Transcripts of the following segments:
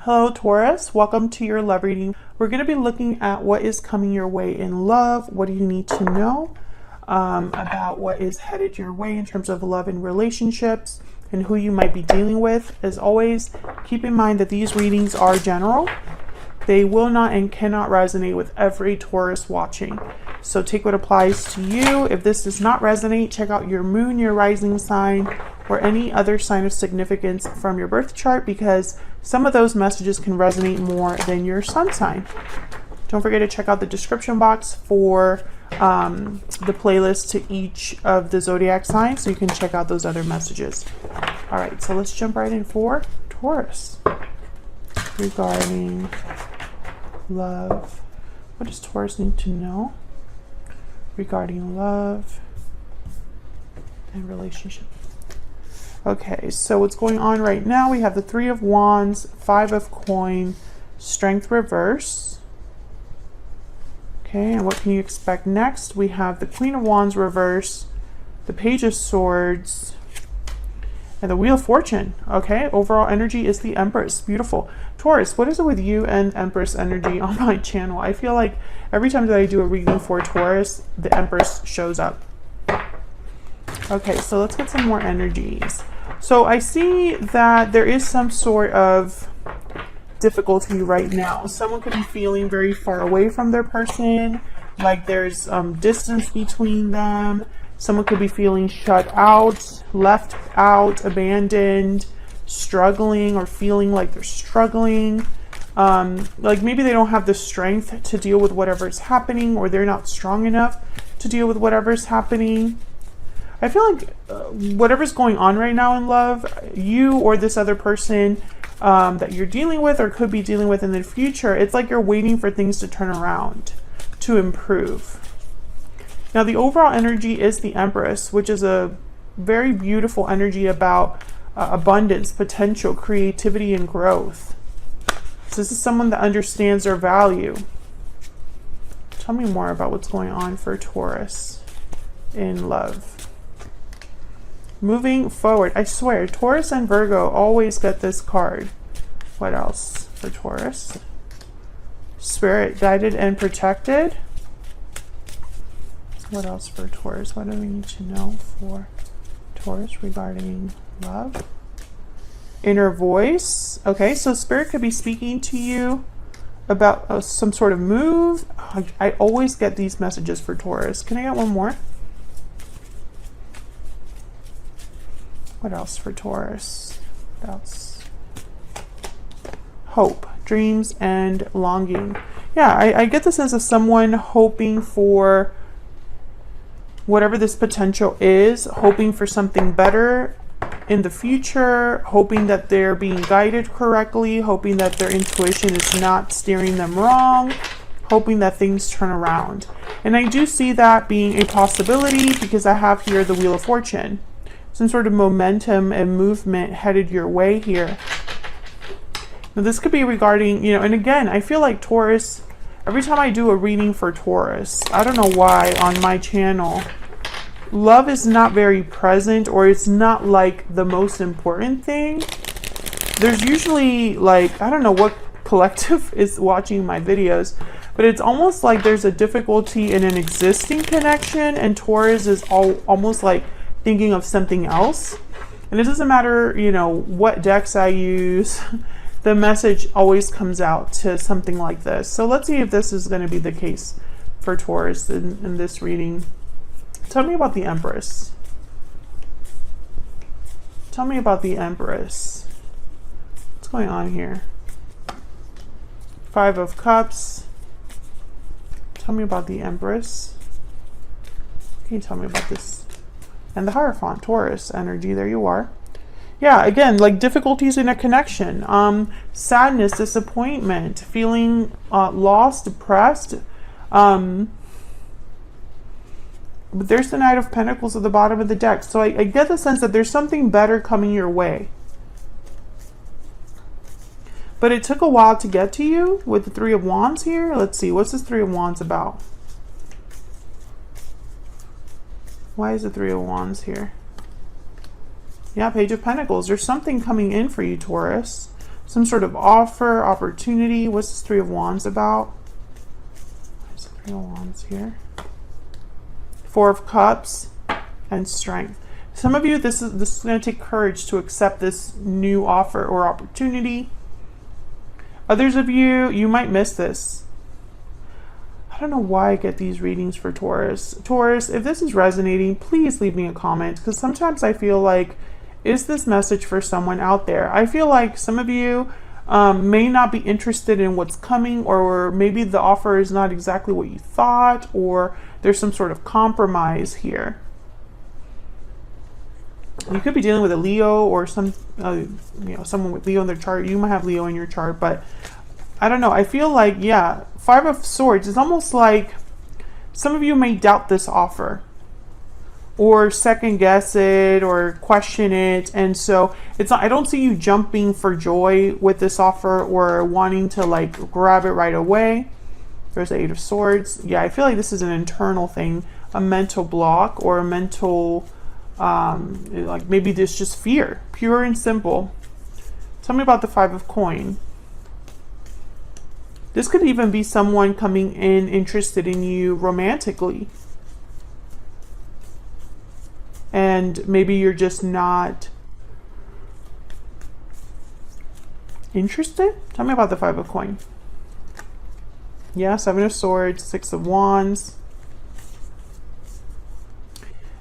Hello Taurus, welcome to your love reading. We're going to be looking at what is coming your way in love. What do you need to know about what is headed your way in terms of love and relationships and who you might be dealing with. As always, keep in mind that these readings are general. They will not and cannot resonate with every Taurus watching. So take what applies to you. If this does not resonate, check out your moon, your rising sign, or any other sign of significance from your birth chart, because some of those messages can resonate more than your sun sign. Don't forget to check out the description box for the playlist to each of the zodiac signs, so you can check out those other messages. All right, so let's jump right in for Taurus regarding love. What does Taurus need to know regarding love and relationship? Okay, so what's going on right now? We have the Three of Wands, Five of Coin, Strength reverse. Okay, and what can you expect next? We have the Queen of Wands reverse, the Page of Swords, and the Wheel of Fortune. Okay, overall energy is the Empress. Beautiful. Taurus, what is it with you and Empress energy on my channel? I feel like every time that I do a reading for Taurus, the Empress shows up. Okay, so let's get some more energies. So I see that there is some sort of difficulty right now. Someone could be feeling very far away from their person, like there's distance between them. Someone could be feeling shut out, left out, abandoned, struggling, or feeling like they're struggling. Like maybe they don't have the strength to deal with whatever's happening, or they're not strong enough to deal with whatever's happening. I feel like whatever's going on right now in love, you or this other person that you're dealing with or could be dealing with in the future, it's like you're waiting for things to turn around, to improve. Now, the overall energy is the Empress, which is a very beautiful energy about abundance, potential, creativity, and growth. So this is someone that understands their value. Tell me more about what's going on for Taurus in love. Moving forward, I swear, Taurus and Virgo always get this card. What else for Taurus? Spirit guided and protected. What else for Taurus? What do we need to know for Taurus regarding love? Inner voice. Okay, so Spirit could be speaking to you about some sort of move. I always get these messages for Taurus. Can I get one more? What else for Taurus? What else? Hope, dreams, and longing. Yeah, I get the sense of someone hoping for whatever this potential is, hoping for something better in the future, hoping that they're being guided correctly, hoping that their intuition is not steering them wrong, hoping that things turn around. And I do see that being a possibility because I have here the Wheel of Fortune. Some sort of momentum and movement headed your way here. Now this could be regarding, and again, I feel like Taurus, every time I do a reading for Taurus, I don't know why on my channel, love is not very present, or it's not like the most important thing. There's usually like, I don't know what collective is watching my videos, but it's almost like there's a difficulty in an existing connection, and Taurus is almost like thinking of something else. And it doesn't matter, what decks I use, the message always comes out to something like this. So let's see if this is going to be the case for Taurus in this reading. Tell me about the Empress. Tell me about the Empress. What's going on here? Five of Cups. Tell me about the Empress. Can you tell me about this? And the Hierophant, Taurus energy, there you are. Yeah, again, like difficulties in a connection, sadness, disappointment, feeling lost, depressed. But there's the Knight of Pentacles at the bottom of the deck. So I get the sense that there's something better coming your way. But it took a while to get to you with the Three of Wands here. Let's see, what's this Three of Wands about? Why is the Three of Wands here? Yeah, Page of Pentacles. There's something coming in for you, Taurus. some sort of offer, opportunity. What's this Three of Wands about? There's Three of Wands here. Four of Cups and Strength. Some of you, this is going to take courage to accept this new offer or opportunity. Others of you, you might miss this. I don't know why I get these readings for Taurus. Taurus, if this is resonating, please leave me a comment, because sometimes I feel like, is this message for someone out there? I feel like some of you may not be interested in what's coming, or maybe the offer is not exactly what you thought, or there's some sort of compromise here. You could be dealing with a Leo or some, someone with Leo in their chart. You might have Leo in your chart, but I don't know. I feel like, yeah, Five of Swords is almost like some of you may doubt this offer or second guess it or question it. And so it's not, I don't see you jumping for joy with this offer or wanting to like grab it right away. There's the Eight of Swords. Yeah, I feel like this is an internal thing, a mental block or a mental, like maybe this just fear, pure and simple. Tell me about the Five of Coin. This could even be someone coming in interested in you romantically. And maybe you're just not interested. Tell me about the Five of Coin. Yeah, Seven of Swords, Six of Wands.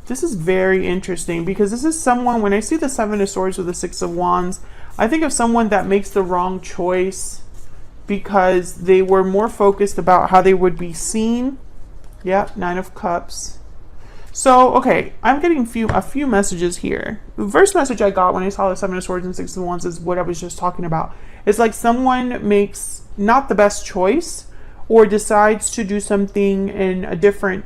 This is very interesting because this is someone, when I see the Seven of Swords with the Six of Wands, I think of someone that makes the wrong choice because they were more focused about how they would be seen. Yep, Nine of Cups. So, okay, I'm getting a few messages here. The first message I got when I saw the Seven of Swords and Six of Wands is what I was just talking about. It's like someone makes not the best choice or decides to do something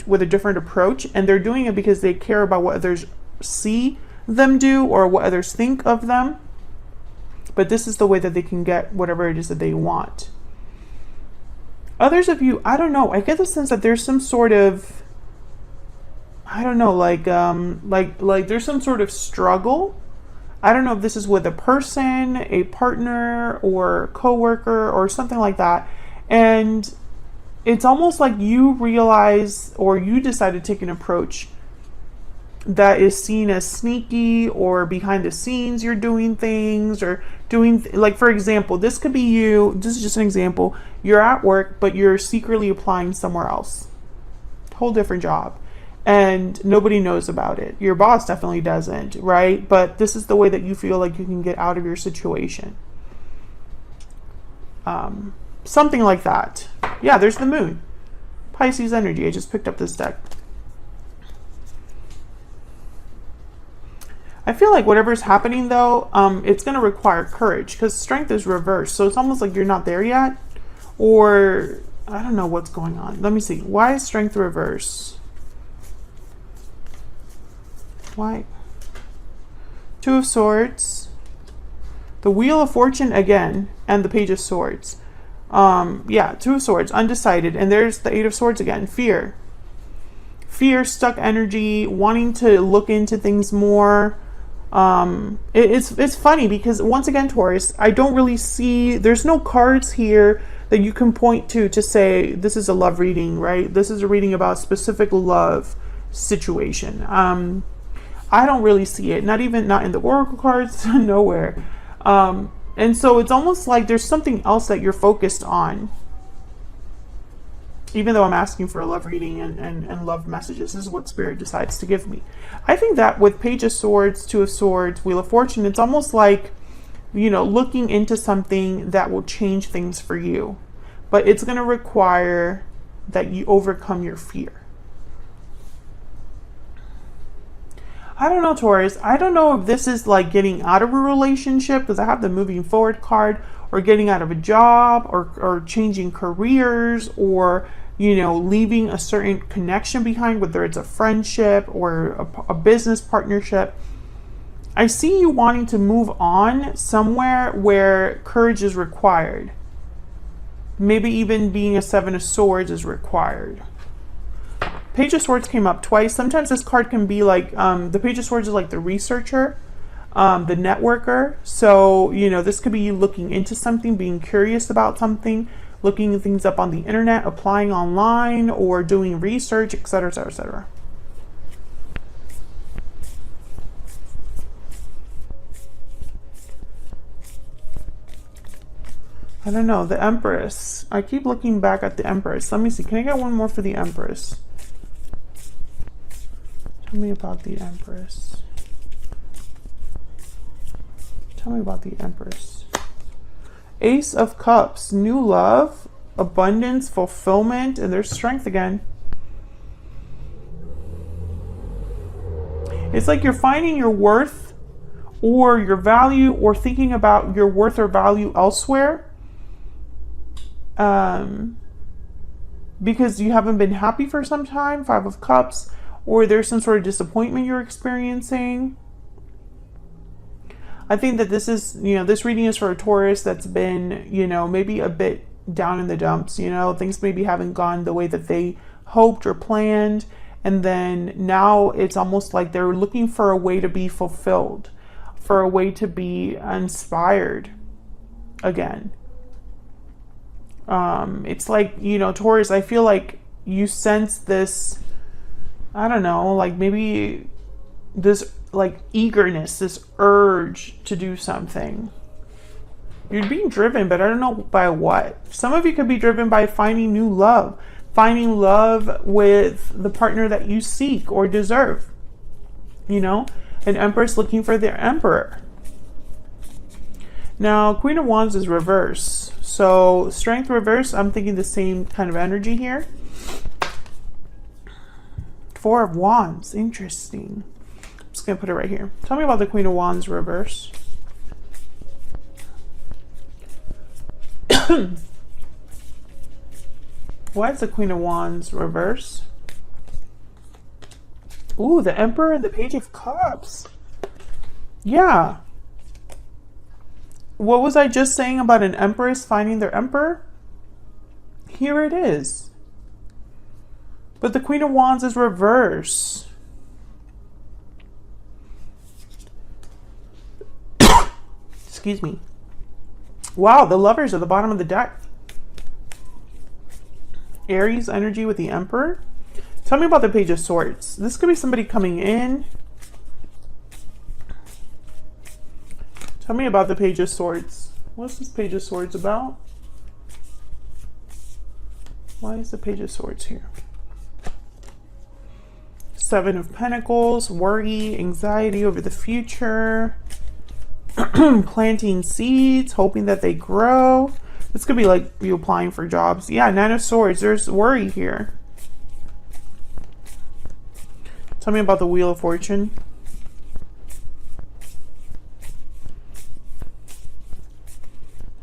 with a different approach, and they're doing it because they care about what others see them do or what others think of them. But this is the way that they can get whatever it is that they want. Others of you, I don't know, I get the sense that there's some sort of, I don't know, like there's some sort of struggle. I don't know if this is with a person, a partner, or coworker, or something like that. And it's almost like you realize, or you decide to take an approach that is seen as sneaky, or behind the scenes you're doing things, or doing, like for example, this could be you, this is just an example, you're at work, but you're secretly applying somewhere else. Whole different job. And nobody knows about it. Your boss definitely doesn't, right? But this is the way that you feel like you can get out of your situation. Something like that. Yeah, there's the Moon. Pisces energy. I just picked up this deck. I feel like whatever's happening though, it's going to require courage because Strength is reversed. So it's almost like you're not there yet. Or I don't know what's going on. Let me see. Why is Strength reversed? Why? Two of Swords. The Wheel of Fortune again. And the Page of Swords. Yeah, Two of Swords. Undecided. And there's the Eight of Swords again. Fear. Fear, stuck energy. Wanting to look into things more. It's funny because once again, Taurus, I don't really see, there's no cards here that you can point to say this is a love reading, right? This is a reading about a specific love situation. I don't really see it, not in the oracle cards, nowhere. And so it's almost like there's something else that you're focused on. Even though I'm asking for a love reading and love messages, this is what Spirit decides to give me. I think that with Page of Swords, Two of Swords, Wheel of Fortune, it's almost like, looking into something that will change things for you. But it's going to require that you overcome your fear. I don't know, Taurus. I don't know if this is like getting out of a relationship, because I have the moving forward card, or getting out of a job, or changing careers, or leaving a certain connection behind, whether it's a friendship or a business partnership. I see you wanting to move on somewhere where courage is required. Maybe even being a Seven of Swords is required. Page of Swords came up twice. Sometimes this card can be like, the Page of Swords is like the researcher. the networker. So, you know, this could be you looking into something, being curious about something, looking things up on the internet, applying online, or doing research, etc., etc., etc. I don't know, the Empress. I keep looking back at the Empress. Let me see. Can I get one more for the Empress? Tell me about the Empress. Tell me about the Empress. Ace of Cups. New love, abundance, fulfillment, and there's strength again. It's like you're finding your worth or your value, or thinking about your worth or value elsewhere. Because you haven't been happy for some time, 5 of Cups, or there's some sort of disappointment you're experiencing. I think that this is, you know, this reading is for a Taurus that's been, you know, maybe a bit down in the dumps, you know, things maybe haven't gone the way that they hoped or planned. And then now it's almost like they're looking for a way to be fulfilled, for a way to be inspired again. It's like, you know, Taurus, I feel like you sense this, I don't know, like maybe this like eagerness, this urge to do something. You're being driven, but I don't know by what. Some of you could be driven by finding new love, finding love with the partner that you seek or deserve. You know, an Empress looking for their Emperor. Now, Queen of Wands is reverse. So, strength reverse, I'm thinking the same kind of energy here. 4 of Wands, interesting. I'm just going to put it right here. Tell me about the Queen of Wands reverse. Why is the Queen of Wands reverse? Ooh, the Emperor and the Page of Cups. Yeah. What was I just saying about an Empress finding their Emperor? Here it is. But the Queen of Wands is reverse. Excuse me. Wow, the Lovers at the bottom of the deck. Aries energy with the Emperor. Tell me about the Page of Swords. This could be somebody coming in. Tell me about the Page of Swords. What's this Page of Swords about? Why is the Page of Swords here? 7 of Pentacles, worry, anxiety over the future, planting seeds, hoping that they grow. This could be like you applying for jobs. Yeah, 9 of Swords, there's worry here. Tell me about the Wheel of Fortune.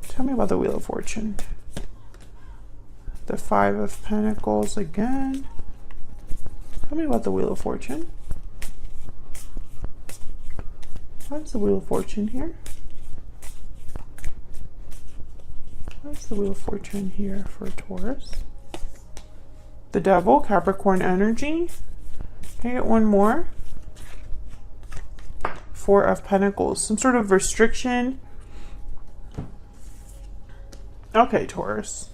Tell me about the Wheel of Fortune. The 5 of Pentacles again. Tell me about the Wheel of Fortune. Why is the Wheel of Fortune here? Why is the Wheel of Fortune here for Taurus? The Devil, Capricorn energy. Can I get one more? 4 of Pentacles. Some sort of restriction. Okay, Taurus.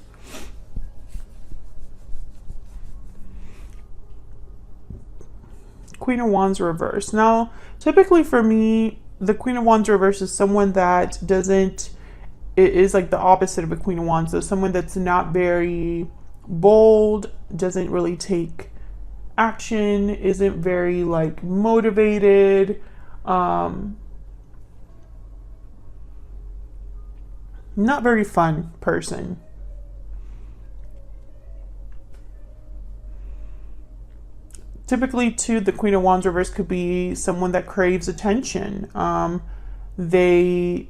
Queen of Wands reverse. Now, typically for me, the Queen of Wands reverse is someone that doesn't, it is like the opposite of a Queen of Wands. So someone that's not very bold, doesn't really take action, isn't very like motivated, not very fun person. Typically, too, the Queen of Wands reverse could be someone that craves attention. They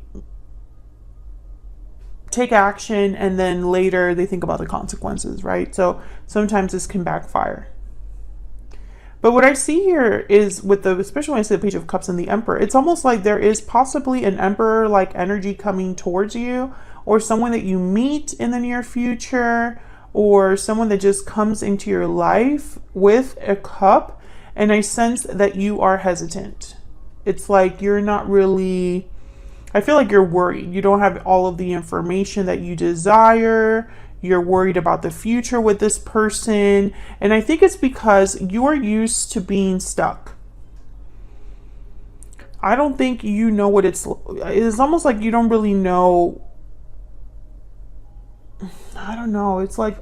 take action and then later they think about the consequences, right? So sometimes this can backfire. But what I see here is with the, especially when I see the Page of Cups and the Emperor, it's almost like there is possibly an Emperor-like energy coming towards you, or someone that you meet in the near future, or someone that just comes into your life with a cup, and I sense that you are hesitant. It's like you're not really, I feel like you're worried. You don't have all of the information that you desire. You're worried about the future with this person. And I think it's because you are used to being stuck. I don't think you know what it's almost like you don't really know. I don't know. It's like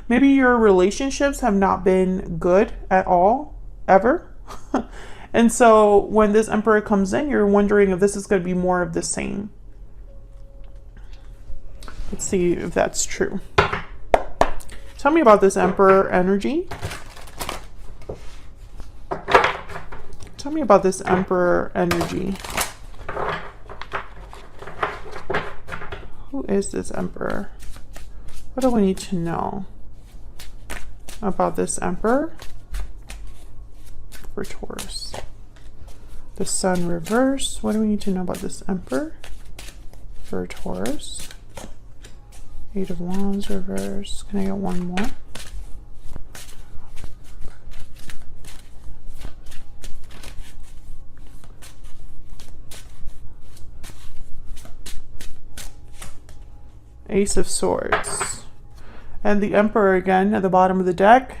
maybe your relationships have not been good at all, ever. And so when this Emperor comes in, you're wondering if this is going to be more of the same. Let's see if that's true. Tell me about this Emperor energy. Tell me about this Emperor energy. Who is this Emperor? What do we need to know about this Emperor for Taurus? The Sun reverse. What do we need to know about this Emperor for Taurus? Eight of Wands reverse. Can I get one more? Ace of Swords. And the Emperor again at the bottom of the deck.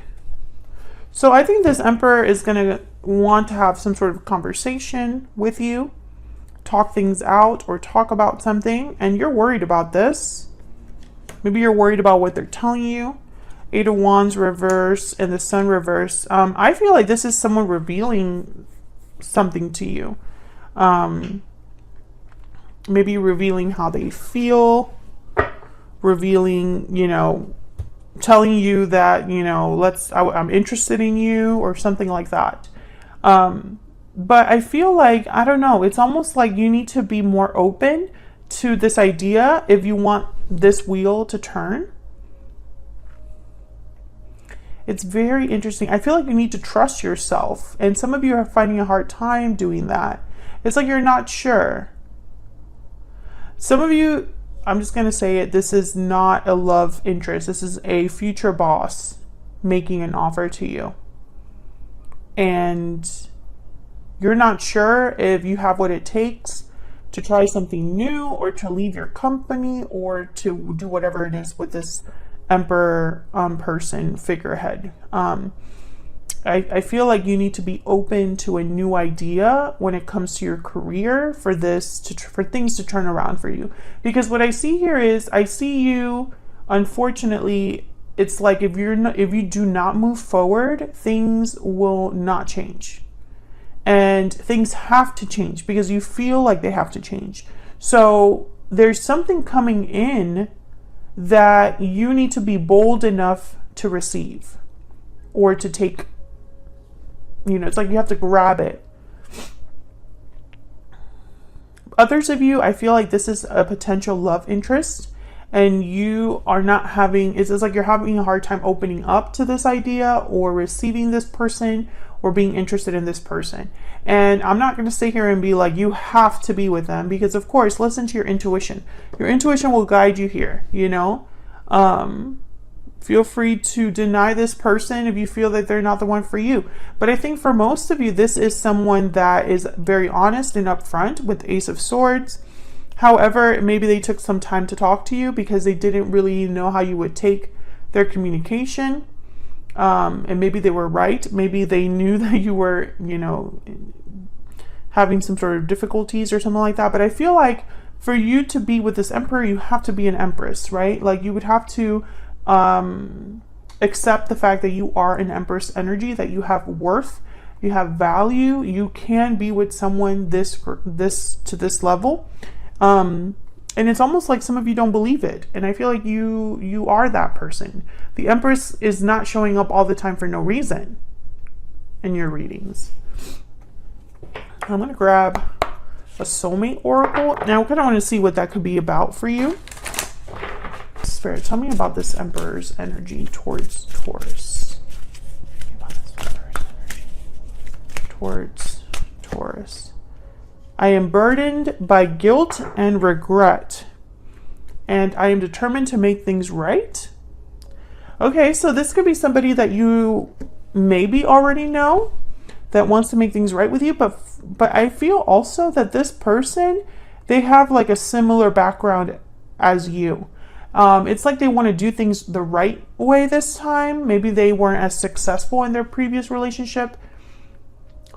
So I think this Emperor is going to want to have some sort of conversation with you, talk things out or talk about something, and you're worried about this. Maybe you're worried about what they're telling you. Eight of Wands reverse and the Sun reverse. I feel like this is someone revealing something to you. Maybe revealing how they feel, revealing, you know, telling you that, you know, I'm interested in you or something like that. But I feel like, I don't know, it's almost like you need to be more open to this idea if you want this wheel to turn. It's very interesting. I feel like you need to trust yourself. And some of you are finding a hard time doing that. It's like you're not sure. Some of you, I'm just going to say it, this is not a love interest. This is a future boss making an offer to you. And you're not sure if you have what it takes to try something new or to leave your company or to do whatever it is with this Emperor person figurehead. I feel like you need to be open to a new idea when it comes to your career for things to turn around for you. Because what I see here is I see you, unfortunately, it's like if you do not move forward, things will not change. And things have to change because you feel like they have to change. So there's something coming in that you need to be bold enough to receive or to take. You know, it's like you have to grab it. Others of you, I feel like this is a potential love interest and you are not having, it's like you're having a hard time opening up to this idea or receiving this person or being interested in this person. And I'm not going to sit here and be like, you have to be with them, because of course, listen to your intuition. Your intuition will guide you here, you know? Feel free to deny this person if you feel that they're not the one for you. But I think for most of you, this is someone that is very honest and upfront with Ace of Swords. However, maybe they took some time to talk to you because they didn't really know how you would take their communication. And maybe they were right. Maybe they knew that you were, you know, having some sort of difficulties or something like that. But I feel like for you to be with this Emperor, you have to be an Empress, right? Like you would have to accept the fact that you are an Empress energy, that you have worth, you have value, you can be with someone to this level. And it's almost like some of you don't believe it. And I feel like you are that person. The Empress is not showing up all the time for no reason in your readings. I'm going to grab a soulmate oracle. Now I kind of want to see what that could be about for you. Spirit, tell me about this Emperor's energy towards Taurus. Tell me about this Emperor's energy towards Taurus. I am burdened by guilt and regret, and I am determined to make things right. Okay, so this could be somebody that you maybe already know. that wants to make things right with you, but I feel also that this person, they have like a similar background as you. It's like they want to do things the right way this time. Maybe they weren't as successful in their previous relationship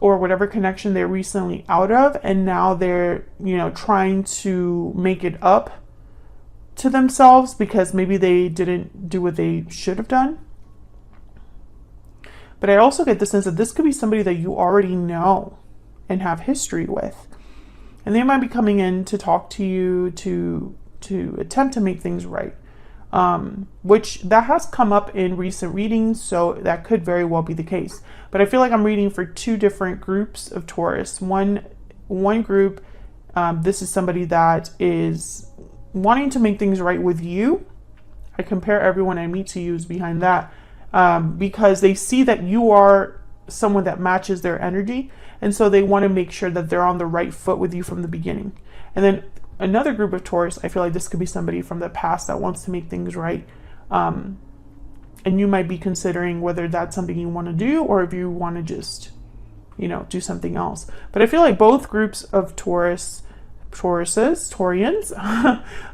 or whatever connection they're recently out of, and now they're, trying to make it up to themselves because maybe they didn't do what they should have done. But I also get the sense that this could be somebody that you already know and have history with. And they might be coming in to talk to you to attempt to make things right. Which that has come up in recent readings, so that could very well be the case. But I feel like I'm reading for two different groups of Taurus. One group, this is somebody that is wanting to make things right with you. I compare everyone I meet to you as behind that. Because they see that you are someone that matches their energy, and so they want to make sure that they're on the right foot with you from the beginning. And then another group of Taurus, I feel like this could be somebody from the past that wants to make things right, and you might be considering whether that's something you want to do or if you want to just do something else. But I feel like both groups of Taurians,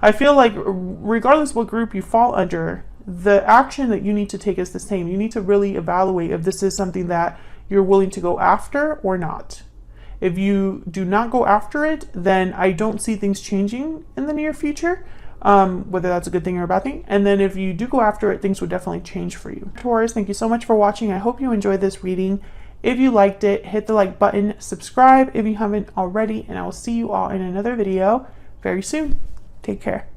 I feel like regardless what group you fall under, the action that you need to take is the same. You need to really evaluate if this is something that you're willing to go after or not. If you do not go after it, then I don't see things changing in the near future, whether that's a good thing or a bad thing. And then if you do go after it, things would definitely change for you. Taurus, thank you so much for watching. I hope you enjoyed this reading. If you liked it, hit the like button, subscribe if you haven't already, and I will see you all in another video very soon. Take care.